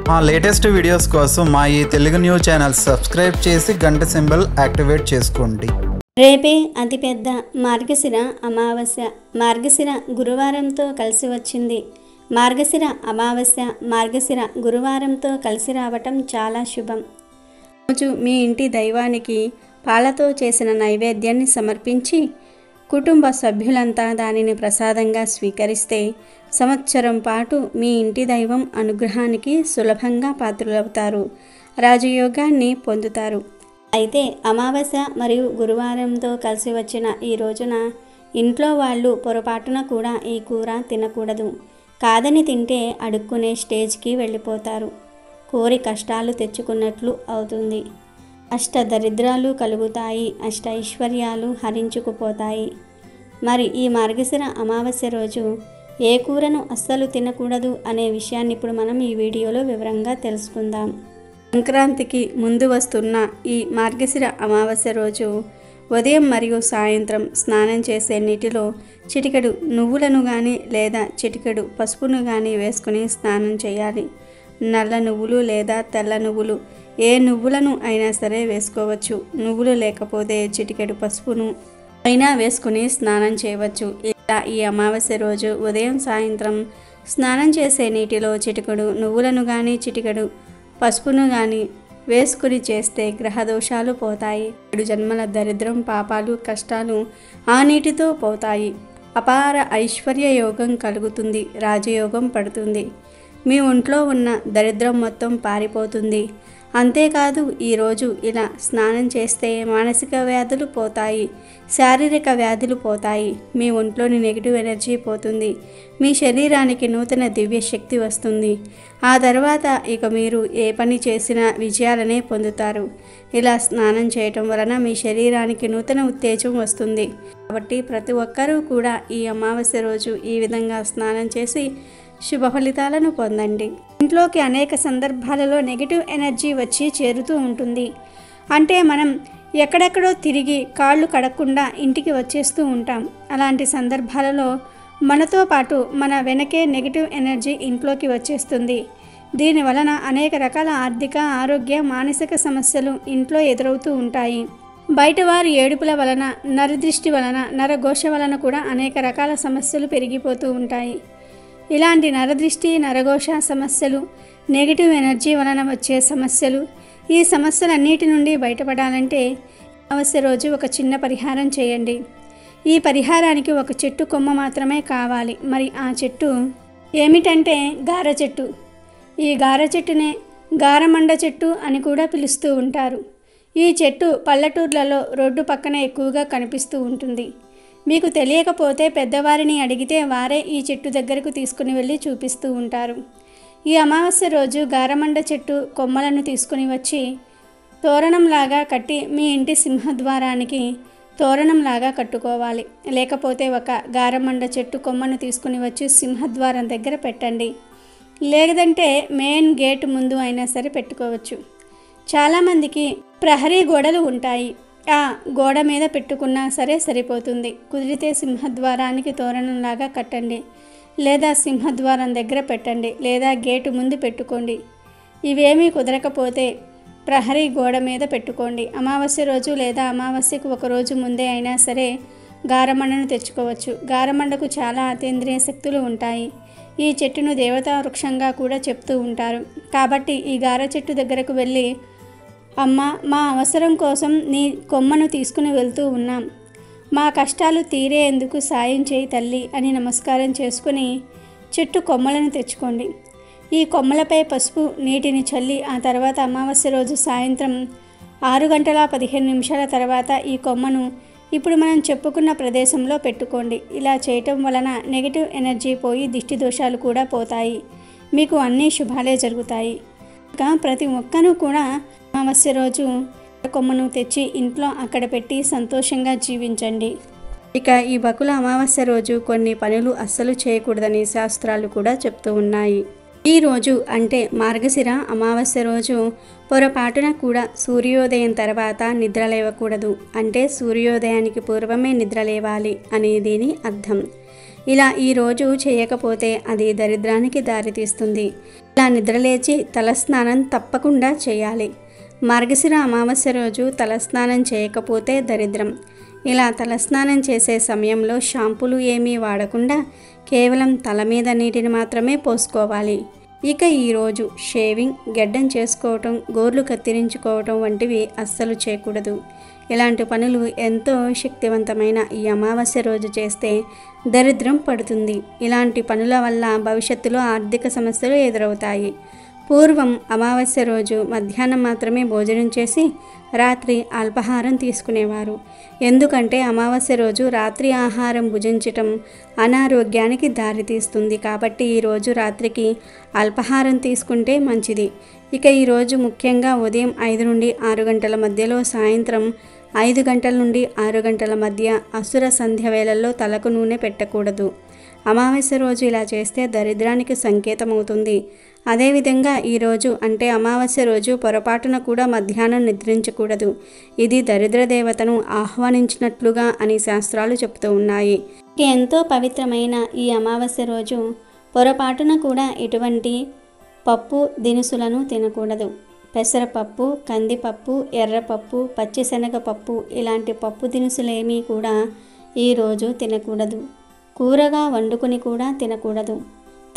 మా latest videos కోసం మా ఈ తెలుగు న్యూస్ ఛానల్ సబ్స్క్రైబ్ చేసి గంట సింబల్ యాక్టివేట్ చేసుకోండి. రేపే అతిపెద్ద మార్గశిర అమావాస్య. మార్గశిర గురువారంతో కలిసి వచ్చింది. మార్గశిర అమావాస్య మార్గశిర గురువారంతో కలిసి రావటం చాలా శుభం. రోజు మీ ఇంటి దైవానికి పాలతో చేసిన నైవేద్యాన్ని సమర్పించి కుటుంబ సభ్యులంతా దానిని ప్రసాదంగా స్వీకరిస్తే సంవత్సరం పాటు మీ ఇంటి దైవం అనుగ్రహానికి సులభంగా పాత్రులవుతారు, రాజయోగాన్ని పొందుతారు. అయితే అమావాస్య మరియు గురువారంతో కలిసి వచ్చిన ఈ రోజున ఇంట్లో వాళ్ళు పొరపాటున కూడా ఈ కూర తినకూడదు. కాదని తింటే అడుక్కునే స్టేజ్కి వెళ్ళిపోతారు. కోరి కష్టాలు తెచ్చుకున్నట్లు అవుతుంది. అష్టదరిద్రాలు కలుగుతాయి, అష్టైశ్వర్యాలు హరించుకుపోతాయి. మరి ఈ మార్గశిర అమావాస్య రోజు ఏ కూరను అస్సలు తినకూడదు అనే విషయాన్ని ఇప్పుడు మనం ఈ వీడియోలో వివరంగా తెలుసుకుందాం. సంక్రాంతికి ముందు వస్తున్న ఈ మార్గశిర అమావాస్య రోజు ఉదయం మరియు సాయంత్రం స్నానం చేసే నీటిలో చిటికెడు నువ్వులను కానీ లేదా చిటికెడు పసుపును కానీ వేసుకుని స్నానం చేయాలి. నల్ల నువ్వులు లేదా తెల్ల నువ్వులు ఏ నువ్వులను అయినా సరే వేసుకోవచ్చు. నువ్వులు లేకపోతే చిటికెడు పసుపును అయినా వేసుకుని స్నానం చేయవచ్చు. ఇలా ఈ అమావాస్య రోజు ఉదయం సాయంత్రం స్నానం చేసే నీటిలో చిటికెడు నువ్వులను కానీ చిటికెడు పసుపును కానీ వేసుకుని చేస్తే గ్రహదోషాలు పోతాయి. 7 జన్మల దరిద్రం, పాపాలు, కష్టాలు ఆ నీటితో పోతాయి. అపార ఐశ్వర్య యోగం కలుగుతుంది, రాజయోగం పడుతుంది. మీ ఒంట్లో ఉన్న దరిద్రం మొత్తం పారిపోతుంది. అంతేకాదు ఈరోజు ఇలా స్నానం చేస్తే మానసిక వ్యాధులు పోతాయి, శారీరక వ్యాధులు పోతాయి, మీ ఒంట్లోని నెగిటివ్ ఎనర్జీ పోతుంది, మీ శరీరానికి నూతన దివ్య శక్తి వస్తుంది. ఆ తర్వాత ఇక మీరు ఏ పని చేసినా విజయాలనే పొందుతారు. ఇలా స్నానం చేయటం వలన మీ శరీరానికి నూతన ఉత్తేజం వస్తుంది. కాబట్టి ప్రతి ఒక్కరూ కూడా ఈ అమావాస్య రోజు ఈ విధంగా స్నానం చేసి శుభ ఫలితాలను పొందండి. ఇంట్లోకి అనేక సందర్భాలలో నెగిటివ్ ఎనర్జీ వచ్చి చేరుతూ ఉంటుంది. అంటే మనం ఎక్కడెక్కడో తిరిగి కాళ్ళు కడగకుండా ఇంటికి వచ్చేస్తూ ఉంటాం. అలాంటి సందర్భాలలో మనతో పాటు మన వెనకే నెగిటివ్ ఎనర్జీ ఇంట్లోకి వచ్చేస్తుంది. దీని వలన అనేక రకాల ఆర్థిక, ఆరోగ్య, మానసిక సమస్యలు ఇంట్లో ఎదురవుతూ ఉంటాయి. బయటవారి ఏడుపుల వలన, నరదృష్టి వలన, నరఘోష వలన కూడా అనేక రకాల సమస్యలు పెరిగిపోతూ ఉంటాయి. ఇలాంటి నరదృష్టి, నరఘోష సమస్యలు, నెగిటివ్ ఎనర్జీ వలన వచ్చే సమస్యలు, ఈ సమస్యలన్నిటి నుండి బయటపడాలంటే అమావాస్య రోజు ఒక చిన్న పరిహారం చేయండి. ఈ పరిహారానికి ఒక చెట్టు కొమ్మ మాత్రమే కావాలి. మరి ఆ చెట్టు ఏమిటంటే గార చెట్టు. ఈ గార చెట్టునే గారమండ చెట్టు అని కూడా పిలుస్తూ ఉంటారు. ఈ చెట్టు పల్లెటూర్లలో రోడ్డు పక్కన ఎక్కువగా కనిపిస్తూ ఉంటుంది. మీకు తెలియకపోతే పెద్దవారిని అడిగితే వారే ఈ చెట్టు దగ్గరకు తీసుకుని వెళ్ళి చూపిస్తూ ఉంటారు. ఈ అమావాస్య రోజు గారమండ చెట్టు కొమ్మలను తీసుకుని వచ్చి తోరణంలాగా కట్టి మీ ఇంటి సింహద్వారానికి తోరణంలాగా కట్టుకోవాలి. లేకపోతే ఒక గారమండ చెట్టు కొమ్మను తీసుకుని వచ్చి సింహద్వారం దగ్గర పెట్టండి. లేదంటే మెయిన్ గేట్ ముందు అయినా సరే పెట్టుకోవచ్చు. చాలామందికి ప్రహరీ గోడలు ఉంటాయి. ఆ గోడ మీద పెట్టుకున్నా సరే సరిపోతుంది. కుదిరితే సింహద్వారానికి తోరణంలాగా కట్టండి, లేదా సింహద్వారం దగ్గర పెట్టండి, లేదా గేటు ముందు పెట్టుకోండి. ఇవేమీ కుదరకపోతే ప్రహరీ గోడ మీద పెట్టుకోండి. అమావాస్య రోజు లేదా అమావాస్యకు ఒక రోజు ముందే అయినా సరే గారమండను తెచ్చుకోవచ్చు. గారమండకు చాలా అతీంద్రియ శక్తులు ఉంటాయి. ఈ చెట్టును దేవతా వృక్షంగా కూడా చెప్తూ ఉంటారు. కాబట్టి ఈ గార చెట్టు దగ్గరకు వెళ్ళి, అమ్మ, మా అవసరం కోసం నీ కొమ్మను తీసుకుని వెళ్తూ ఉన్నాం, మా కష్టాలు తీరేందుకు సాయం చేయి తల్లి అని నమస్కారం చేసుకుని చెట్టు కొమ్మలను తెచ్చుకోండి. ఈ కొమ్మలపై పసుపు నీటిని చల్లి ఆ తర్వాత అమావాస్య రోజు సాయంత్రం 6:15 తర్వాత ఈ కొమ్మను ఇప్పుడు మనం చెప్పుకున్న ప్రదేశంలో పెట్టుకోండి. ఇలా చేయటం వలన నెగిటివ్ ఎనర్జీ పోయి దిష్టి దోషాలు కూడా పోతాయి. మీకు అన్ని శుభాలే జరుగుతాయి. ఇంకా ప్రతి ఒక్కరూ కూడా అమావాస్య రోజు కొమ్మను తెచ్చి ఇంట్లో అక్కడ పెట్టి సంతోషంగా జీవించండి. ఇక ఈ బకుల అమావాస్య రోజు కొన్ని పనులు అస్సలు చేయకూడదని శాస్త్రాలు కూడా చెప్తూ ఉన్నాయి. ఈ రోజు అంటే మార్గశిర అమావాస్య రోజు పొరపాటున కూడా సూర్యోదయం తర్వాత నిద్ర లేవకూడదు. అంటే సూర్యోదయానికి పూర్వమే నిద్ర లేవాలి అని దీని అర్థం. ఇలా ఈరోజు చేయకపోతే అది దరిద్రానికి దారితీస్తుంది. ఇలా నిద్రలేచి తలస్నానం తప్పకుండా చేయాలి. మార్గశిర అమావాస్య రోజు తలస్నానం చేయకపోతే దరిద్రం. ఇలా తలస్నానం చేసే సమయంలో షాంపూలు ఏమీ వాడకుండా కేవలం తల మీద నీటిని మాత్రమే పోసుకోవాలి. ఇక ఈరోజు షేవింగ్, గెడ్డం చేసుకోవటం, గోర్లు కత్తిరించుకోవటం వంటివి అస్సలు చేయకూడదు. ఇలాంటి పనులు ఎంతో శక్తివంతమైన ఈ అమావాస్య రోజు చేస్తే దరిద్రం పడుతుంది. ఇలాంటి పనుల వల్ల భవిష్యత్తులో ఆర్థిక సమస్యలు ఎదురవుతాయి. పూర్వం అమావాస్య రోజు మధ్యాహ్నం మాత్రమే భోజనం చేసి రాత్రి అల్పాహారం తీసుకునేవారు. ఎందుకంటే అమావాస్య రోజు రాత్రి ఆహారం భుజించటం అనారోగ్యానికి దారితీస్తుంది. కాబట్టి ఈరోజు రాత్రికి అల్పాహారం తీసుకుంటే మంచిది. ఇక ఈరోజు ముఖ్యంగా ఉదయం 5 నుండి 6 గంటల మధ్యలో, సాయంత్రం 5 గంటల నుండి 6 గంటల మధ్య అసుర సంధ్య వేళల్లో తలకు నూనె పెట్టకూడదు. అమావాస్య రోజు ఇలా చేస్తే దరిద్రానికి సంకేతమవుతుంది. అదేవిధంగా ఈరోజు అంటే అమావాస్య రోజు పొరపాటున కూడా మధ్యాహ్నం నిద్రించకూడదు. ఇది దరిద్ర దేవతను ఆహ్వానించినట్లుగా అని శాస్త్రాలు చెప్తూ ఉన్నాయి. ఎంతో పవిత్రమైన ఈ అమావాస్య రోజు పొరపాటున కూడా ఎటువంటి పప్పు దినుసులను తినకూడదు. పెసరపప్పు, కందిపప్పు, ఎర్రపప్పు, పచ్చిశనగపప్పు ఇలాంటి పప్పు దినుసులేమీ కూడా ఈరోజు తినకూడదు. కూరగా వండుకొని కూడా తినకూడదు.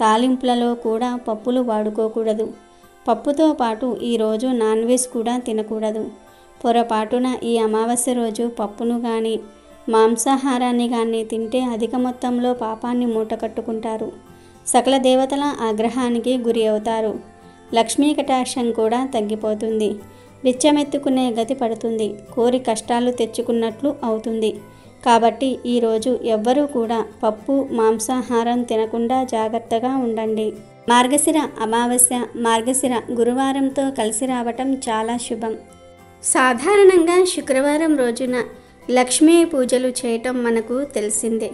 తాలింపులలో కూడా పప్పులు వాడుకోకూడదు. పప్పుతో పాటు ఈరోజు నాన్ వెజ్ కూడా తినకూడదు. పొరపాటున ఈ అమావాస్య రోజు పప్పును కానీ మాంసాహారాన్ని కానీ తింటే అధిక మొత్తంలో పాపాన్ని మూటకట్టుకుంటారు. సకల దేవతల ఆగ్రహానికి గురి అవుతారు. లక్ష్మీ కటాక్షం కూడా తగ్గిపోతుంది. బిచ్చమెత్తుకునే గతి పడుతుంది. కోరి కష్టాలు తెచ్చుకున్నట్లు అవుతుంది. కాబట్టి ఈరోజు ఎవ్వరూ కూడా పప్పు, మాంసాహారం తినకుండా జాగ్రత్తగా ఉండండి. మార్గశిర అమావాస్య మార్గశిర గురువారంతో కలిసి రావటం చాలా శుభం. సాధారణంగా శుక్రవారం రోజున లక్ష్మీ పూజలు చేయటం మనకు తెలిసిందే.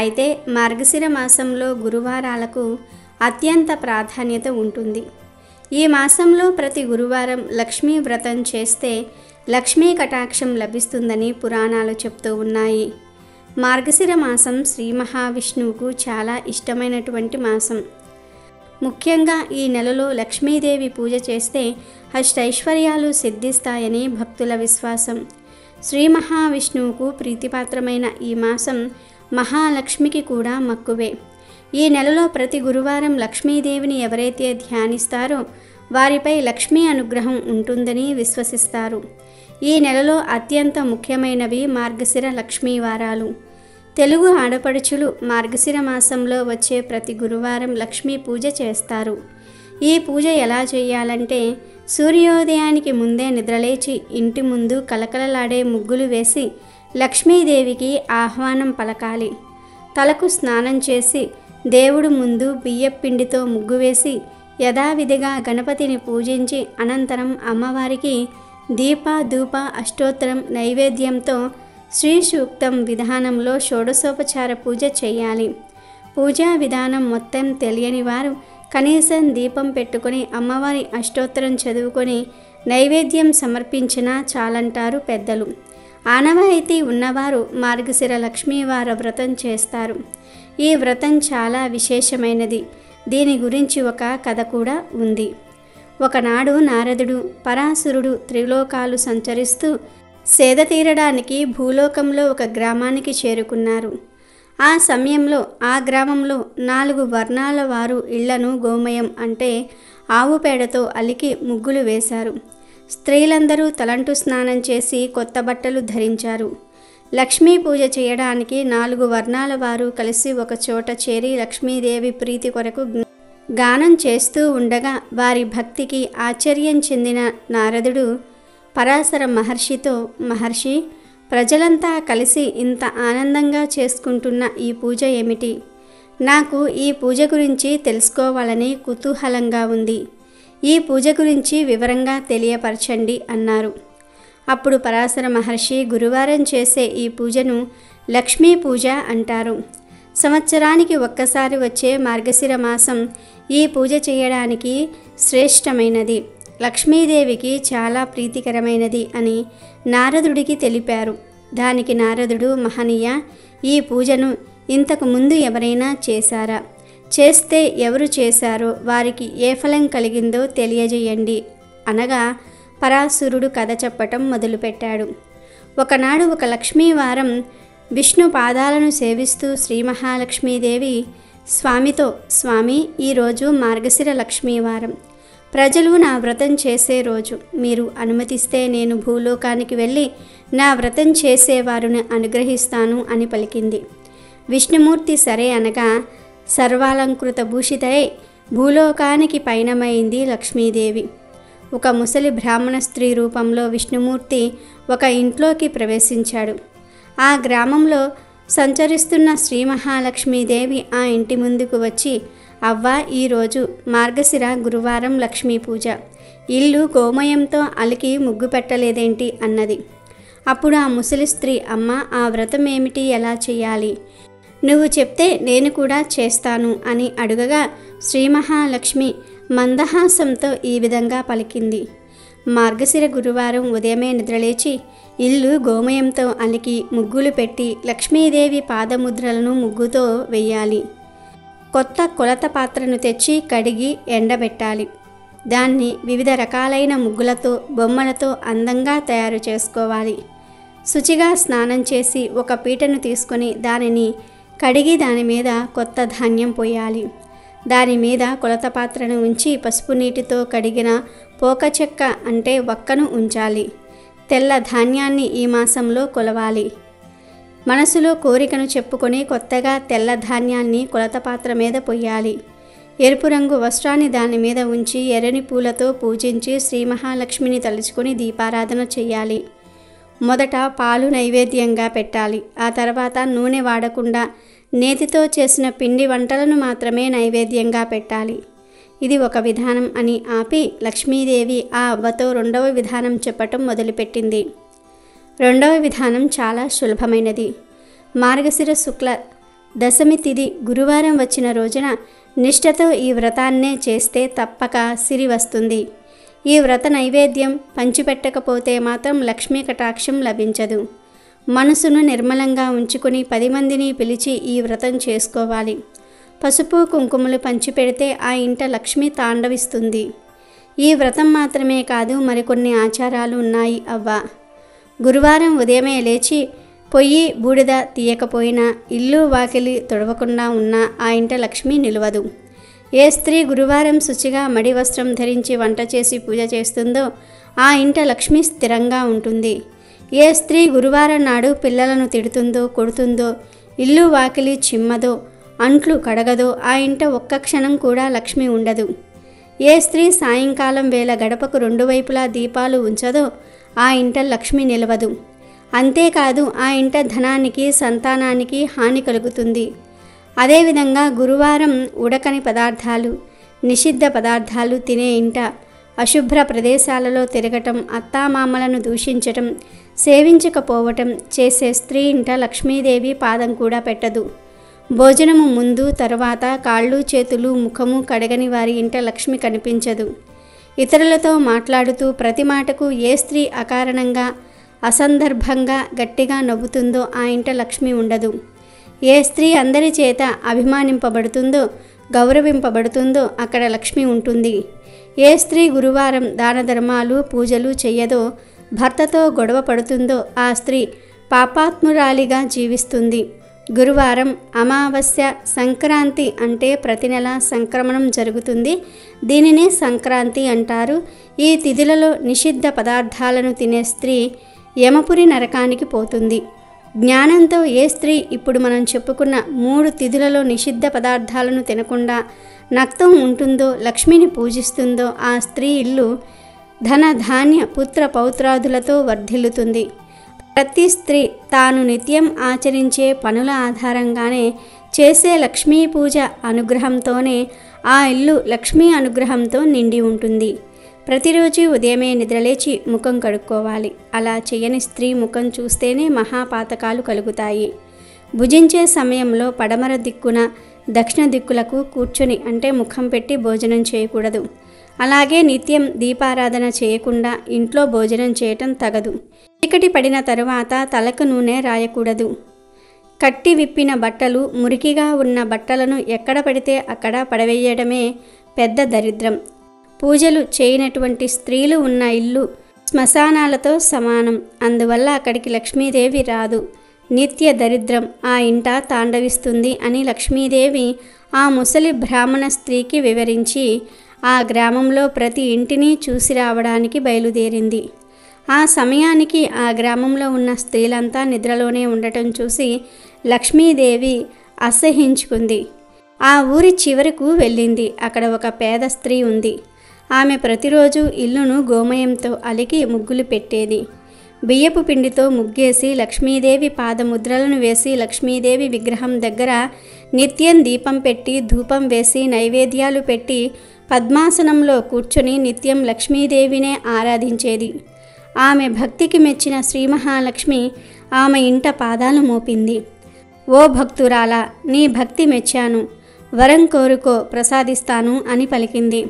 అయితే మార్గశిర మాసంలో గురువారాలకు అత్యంత ప్రాధాన్యత ఉంటుంది. ఈ మాసంలో ప్రతి గురువారం లక్ష్మీ వ్రతం చేస్తే లక్ష్మీ కటాక్షం లభిస్తుందని పురాణాలు చెప్తూ ఉన్నాయి. మార్గశిర మాసం శ్రీ మహావిష్ణువుకు చాలా ఇష్టమైనటువంటి మాసం. ముఖ్యంగా ఈ నెలలో లక్ష్మీదేవి పూజ చేస్తే అష్టైశ్వర్యాలు సిద్ధిస్తాయని భక్తుల విశ్వాసం. శ్రీ మహావిష్ణువుకు ప్రీతిపాత్రమైన ఈ మాసం మహాలక్ష్మికి కూడా మక్కువే. ఈ నెలలో ప్రతి గురువారం లక్ష్మీదేవిని ఎవరైతే ధ్యానిస్తారో వారిపై లక్ష్మీ అనుగ్రహం ఉంటుందని విశ్వసిస్తారు. ఈ నెలలో అత్యంత ముఖ్యమైనవి మార్గశిర లక్ష్మీ వారాలు. తెలుగు ఆడపడుచులు మార్గశిర మాసంలో వచ్చే ప్రతి గురువారం లక్ష్మీ పూజ చేస్తారు. ఈ పూజ ఎలా చేయాలంటే సూర్యోదయానికి ముందే నిద్రలేచి ఇంటి ముందు కలకలలాడే ముగ్గులు వేసి లక్ష్మీదేవికి ఆహ్వానం పలకాలి. తలకు స్నానం చేసి దేవుడు ముందు బియ్యపిండితో ముగ్గు వేసి యథావిధిగా గణపతిని పూజించి అనంతరం అమ్మవారికి దీప ధూప అష్టోత్తరం నైవేద్యంతో శ్రీ సూక్తం విధానంలో షోడశోపచార పూజ చేయాలి. పూజా విధానం మొత్తం తెలియని వారు కనీసం దీపం పెట్టుకొని అమ్మవారి అష్టోత్తరం చదువుకొని నైవేద్యం సమర్పించినా చాలంటారు పెద్దలు. ఆనవాయితీ ఉన్నవారు మార్గశిర లక్ష్మీవార వ్రతం చేస్తారు. ఈ వ్రతం చాలా విశేషమైనది. దీని గురించి ఒక కథ కూడా ఉంది. ఒకనాడు నారదుడు, పరాశరుడు త్రిలోకాలు సంచరిస్తూ సేద తీరడానికి భూలోకంలో ఒక గ్రామానికి చేరుకున్నారు. ఆ సమయంలో ఆ గ్రామంలో 4 వర్ణాల వారు ఇళ్లను గోమయం అంటే ఆవు పేడతో అలికి ముగ్గులు వేశారు. స్త్రీలందరూ తలంటు స్నానం చేసి కొత్త బట్టలు ధరించారు. లక్ష్మీ పూజ చేయడానికి 4 వర్ణాల వారు కలిసి ఒక చోట చేరి లక్ష్మీదేవి ప్రీతి కొరకు గానం చేస్తూ ఉండగా వారి భక్తికి ఆశ్చర్యం చెందిన నారదుడు పరాశర మహర్షితో, మహర్షి, ప్రజలంతా కలిసి ఇంత ఆనందంగా చేసుకుంటున్న ఈ పూజ ఏమిటి? నాకు ఈ పూజ గురించి తెలుసుకోవాలని కుతూహలంగా ఉంది. ఈ పూజ గురించి వివరంగా తెలియపరచండి అన్నారు. అప్పుడు పరాశర మహర్షి, గురువారం చేసే ఈ పూజను లక్ష్మీ పూజ అంటారు. సంవత్సరానికి ఒక్కసారి వచ్చే మార్గశిర మాసం ఈ పూజ చేయడానికి శ్రేష్టమైనది, లక్ష్మీదేవికి చాలా ప్రీతికరమైనది అని నారదుడికి తెలిపారు. దానికి నారదుడు, మహనీయ, ఈ పూజను ఇంతకు ముందు ఎవరైనా చేశారా? చేస్తే ఎవరు చేశారో వారికి ఏ ఫలం కలిగిందో తెలియజేయండి అనగా పరాశురుడు కథ చెప్పటం మొదలుపెట్టాడు. ఒకనాడు ఒక లక్ష్మీవారం విష్ణు పాదాలను సేవిస్తూ శ్రీ మహాలక్ష్మీదేవి స్వామితో, స్వామి, ఈరోజు మార్గశిర లక్ష్మీవారం, ప్రజలు నా వ్రతం చేసే రోజు. మీరు అనుమతిస్తే నేను భూలోకానికి వెళ్ళి నా వ్రతం చేసేవారిని అనుగ్రహిస్తాను అని పలికింది. విష్ణుమూర్తి సరే అనగా సర్వాలంకృత భూషితై భూలోకానికి పయనమైంది లక్ష్మీదేవి. ఒక ముసలి బ్రాహ్మణ స్త్రీ రూపంలో విష్ణుమూర్తి ఒక ఇంట్లోకి ప్రవేశించాడు. ఆ గ్రామంలో సంచరిస్తున్న శ్రీ మహాలక్ష్మీదేవి ఆ ఇంటి ముందుకు వచ్చి, అవ్వ, ఈరోజు మార్గశిర గురువారం లక్ష్మీ పూజ, ఇల్లు గోమయంతో అలికి ముగ్గు పెట్టలేదేంటి అన్నది. అప్పుడు ఆ ముసలి స్త్రీ, అమ్మ, ఆ వ్రతం ఏమిటి, ఎలా చేయాలి? నువ్వు చెప్తే నేను కూడా చేస్తాను అని అడుగగా శ్రీ మహాలక్ష్మి మందహాసంతో ఈ విధంగా పలికింది. మార్గశిర గురువారం ఉదయమే నిద్రలేచి ఇల్లు గోమయంతో అలికి ముగ్గులు పెట్టి లక్ష్మీదేవి పాదముద్రలను ముగ్గుతో వెయ్యాలి. కొత్త కొలత పాత్రను తెచ్చి కడిగి ఎండబెట్టాలి. దాన్ని వివిధ రకాలైన ముగ్గులతో బొమ్మలతో అందంగా తయారు చేసుకోవాలి. శుచిగా స్నానం చేసి ఒక పీటను తీసుకొని దానిని కడిగి దాని మీద కొత్త ధాన్యం పోయాలి. దాని మీద కొలత పాత్రను ఉంచి పసుపు నీటితో కడిగిన పోక చెక్క అంటే వక్కను ఉంచాలి. తెల్ల ధాన్యాన్ని ఈ మాసంలో కొలవాలి. మనసులో కోరికను చెప్పుకొని కొత్తగా తెల్ల ధాన్యాన్ని కొలత పాత్ర మీద పొయ్యాలి. ఎరుపు రంగు వస్త్రాన్ని దాని మీద ఉంచి ఎర్రని పూలతో పూజించి శ్రీ మహాలక్ష్మిని తలుచుకొని దీపారాధన చేయాలి. మొదట పాలు నైవేద్యంగా పెట్టాలి. ఆ తర్వాత నూనె వాడకుండా నేతితో చేసిన పిండి వంటలను మాత్రమే నైవేద్యంగా పెట్టాలి. ఇది ఒక విధానం అని ఆపి లక్ష్మీదేవి ఆ అవ్వతో రెండవ విధానం చెప్పటం మొదలుపెట్టింది. రెండవ విధానం చాలా సులభమైనది. మార్గశిర శుక్ల దశమి తిథి గురువారం వచ్చిన రోజున నిష్ఠతో ఈ వ్రతాన్నే చేస్తే తప్పక సిరి వస్తుంది. ఈ వ్రత నైవేద్యం పంచిపెట్టకపోతే మాత్రం లక్ష్మీ కటాక్షం లభించదు. మనసును నిర్మలంగా ఉంచుకొని 10 మందిని పిలిచి ఈ వ్రతం చేసుకోవాలి. పసుపు కుంకుమలు పంచిపెడితే ఆ ఇంట లక్ష్మి తాండవిస్తుంది. ఈ వ్రతం మాత్రమే కాదు, మరికొన్ని ఆచారాలు ఉన్నాయి అవ్వ. గురువారం ఉదయమే లేచి పొయ్యి బూడిద తీయకపోయినా, ఇల్లు వాకిలి తొడవకుండా ఉన్నా ఆ ఇంట లక్ష్మి నిలవదు. ఏ స్త్రీ గురువారం శుచిగా మడి వస్త్రం ధరించి వంట చేసి పూజ చేస్తుందో ఆ ఇంట లక్ష్మి స్థిరంగా ఉంటుంది. ఏ స్త్రీ గురువారం నాడు పిల్లలను తిడుతుందో, కొడుతుందో, ఇల్లు వాకిలి చిమ్మదో, అంట్లు కడగదో ఆ ఇంట ఒక్క క్షణం కూడా లక్ష్మి ఉండదు. ఏ స్త్రీ సాయంకాలం వేళ గడపకు 2 వైపులా దీపాలు ఉంచదో ఆ ఇంట లక్ష్మి నిలవదు. అంతేకాదు, ఆ ఇంట ధనానికి, సంతానానికి హాని కలుగుతుంది. అదేవిధంగా గురువారం ఉడకని పదార్థాలు, నిషిద్ధ పదార్థాలు తినే ఇంట, అశుభ్ర ప్రదేశాలలో తిరగటం, అత్తామామలను దూషించటం, సేవించకపోవటం చేసే స్త్రీ ఇంట లక్ష్మీదేవి పాదం కూడా పెట్టదు. భోజనము ముందు తరువాత కాళ్ళు చేతులు ముఖము కడగని వారి ఇంట లక్ష్మి కనిపించదు. ఇతరులతో మాట్లాడుతూ ప్రతి మాటకు ఏ స్త్రీ అకారణంగా అసందర్భంగా గట్టిగా నవ్వుతుందో ఆ ఇంట లక్ష్మి ఉండదు. ఏ స్త్రీ అందరి చేత అభిమానింపబడుతుందో, గౌరవింపబడుతుందో అక్కడ లక్ష్మి ఉంటుంది. ఏ స్త్రీ గురువారం దాన ధర్మాలు పూజలు చెయ్యదో, భర్తతో గొడవ పడుతుందో ఆ స్త్రీ పాపాత్మురాలిగా జీవిస్తుంది. గురువారం, అమావాస్య, సంక్రాంతి అంటే ప్రతి నెల సంక్రమణం జరుగుతుంది. దీనినే సంక్రాంతి అంటారు. ఈ తిథులలో నిషిద్ధ పదార్థాలను తినే స్త్రీ యమపురి నరకానికి పోతుంది. జ్ఞానంతో ఏ స్త్రీ ఇప్పుడు మనం చెప్పుకున్న 3 తిథులలో నిషిద్ధ పదార్థాలను తినకుండా నక్తం ఉంటుందో, లక్ష్మిని పూజిస్తుందో ఆ స్త్రీ ఇల్లు ధన ధాన్య పుత్ర పౌత్రాదులతో వర్ధిల్లుతుంది. ప్రతి స్త్రీ తాను నిత్యం ఆచరించే పనుల ఆధారంగానే చేసే లక్ష్మీ పూజ అనుగ్రహంతోనే ఆ ఇల్లు లక్ష్మీ అనుగ్రహంతో నిండి ఉంటుంది. ప్రతిరోజు ఉదయమే నిద్రలేచి ముఖం కడుక్కోవాలి. అలా చేయని స్త్రీ ముఖం చూస్తేనే మహాపాతకాలు కలుగుతాయి. భుజించే సమయంలో పడమర దిక్కున, దక్షిణ దిక్కులకు కూర్చొని అంటే ముఖం పెట్టి భోజనం చేయకూడదు. అలాగే నిత్యం దీపారాధన చేయకుండా ఇంట్లో భోజనం చేయటం తగదు. చీకటి పడిన తరువాత తలకు నూనె రాయకూడదు. కట్టి విప్పిన బట్టలు, మురికిగా ఉన్న బట్టలను ఎక్కడ పడితే అక్కడ పడవేయడమే పెద్ద దరిద్రం. పూజలు చేయనటువంటి స్త్రీలు ఉన్న ఇల్లు శ్మశానాలతో సమానం. అందువల్ల అక్కడికి లక్ష్మీదేవి రాదు. నిత్య దరిద్రం ఆ ఇంట తాండవిస్తుంది అని లక్ష్మీదేవి ఆ ముసలి బ్రాహ్మణ స్త్రీకి వివరించి ఆ గ్రామంలో ప్రతి ఇంటిని చూసి రావడానికి బయలుదేరింది. ఆ సమయానికి ఆ గ్రామంలో ఉన్న స్త్రీలంతా నిద్రలోనే ఉండటం చూసి లక్ష్మీదేవి అసహించుకుంది. ఆ ఊరి చివరకు వెళ్ళింది. అక్కడ ఒక పేద స్త్రీ ఉంది. ఆమె ప్రతిరోజు ఇల్లును గోమయంతో అలికి ముగ్గులు పెట్టేది. బియ్యపు పిండితో ముగ్గేసి లక్ష్మీదేవి పాదముద్రలను వేసి లక్ష్మీదేవి విగ్రహం దగ్గర నిత్యం దీపం పెట్టి ధూపం వేసి నైవేద్యాలు పెట్టి పద్మాసనంలో కూర్చొని నిత్యం లక్ష్మీదేవినే ఆరాధించేది. ఆమె భక్తికి మెచ్చిన శ్రీ మహాలక్ష్మి ఆమె ఇంట పాదాలు మోపింది. ఓ భక్తురాలా, నీ భక్తి మెచ్చాను, వరం కోరుకో, ప్రసాదిస్తాను అని పలికింది.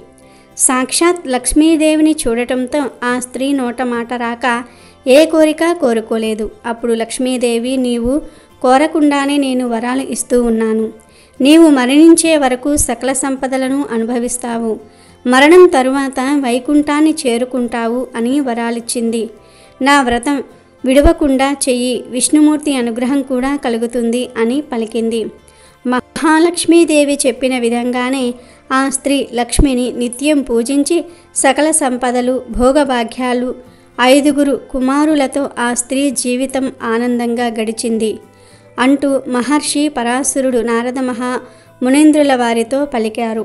సాక్షాత్ లక్ష్మీదేవిని చూడటంతో ఆ స్త్రీ నోట మాట రాక ఏ కోరిక కోరుకోలేదు. అప్పుడు లక్ష్మీదేవి, నీవు కోరకుండానే నేను వరాలు ఇస్తూ ఉన్నాను. నీవు మరణించే వరకు సకల సంపదలను అనుభవిస్తావు. మరణం తరువాత వైకుంఠాన్ని చేరుకుంటావు అని వరాలిచ్చింది. నా వ్రతం విడవకుండా చెయ్యి, విష్ణుమూర్తి అనుగ్రహం కూడా కలుగుతుంది అని పలికింది. మహాలక్ష్మీదేవి చెప్పిన విధంగానే ఆ స్త్రీ లక్ష్మిని నిత్యం పూజించి సకల సంపదలు, భోగభాగ్యాలు, 5 కుమారులతో ఆ స్త్రీ జీవితం ఆనందంగా గడిచింది అంటూ మహర్షి పరాశరుడు నారద మునీంద్రుల వారితో పలికారు.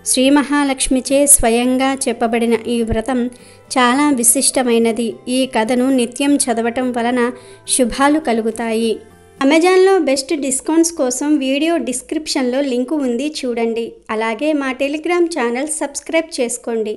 శ్రీ మహాలక్ష్మిచే స్వయంగా చెప్పబడిన ఈ వ్రతం చాలా విశిష్టమైనది. ఈ కథను నిత్యం చదవటం వలన శుభాలు కలుగుతాయి. అమెజాన్లో బెస్ట్ డిస్కౌంట్స్ కోసం వీడియో డిస్క్రిప్షన్లో లింకు ఉంది, చూడండి. అలాగే మా టెలిగ్రామ్ ఛానల్ సబ్స్క్రైబ్ చేసుకోండి.